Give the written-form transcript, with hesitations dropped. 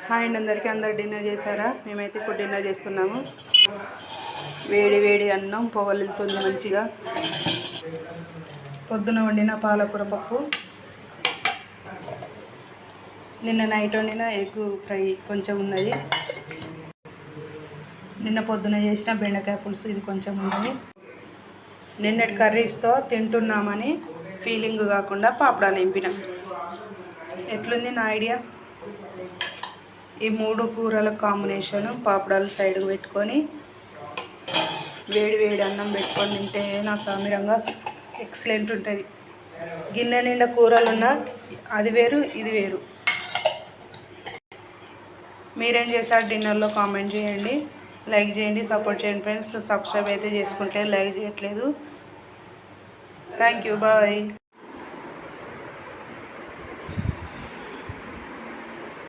Hi అండి అందరికీ. అందరు డిన్నర్ చేశారా? మేమైతే ఇప్పుడు డిన్నర్ చేస్తున్నాము. వేడి వేడి అన్నం పొగలుతుంది మంచిగా. పొద్దున వండిన పాలకూర పప్పు, నిన్న నైట్ వండిన ఎగ్ ఫ్రై కొంచెం ఉన్నది, నిన్న పొద్దున చేసిన బెండకాయ పులుసు ఇది కొంచెం ఉన్నది. నిన్నటి కర్రీస్తో తింటున్నామని ఫీలింగ్ కాకుండా పాపడాలు నింపిన. ఎట్లుంది నా ఐడియా? ఈ 3 కూరల కాంబినేషను పాపడాలు సైడ్కి పెట్టుకొని వేడి వేడి అన్నం పెట్టుకొని తింటే నా సామిరంగా ఎక్సలెంట్ ఉంటుంది. గిన్నె నిండా కూరలున్నా అది వేరు ఇది వేరు. మీరేం చేశారు డిన్నర్లో? కామెంట్ చేయండి, లైక్ చేయండి, సపోర్ట్ చేయండి ఫ్రెండ్స్. సబ్స్క్రైబ్ అయితే చేసుకుంటే లైక్ చేయట్లేదు. Thank you, bye.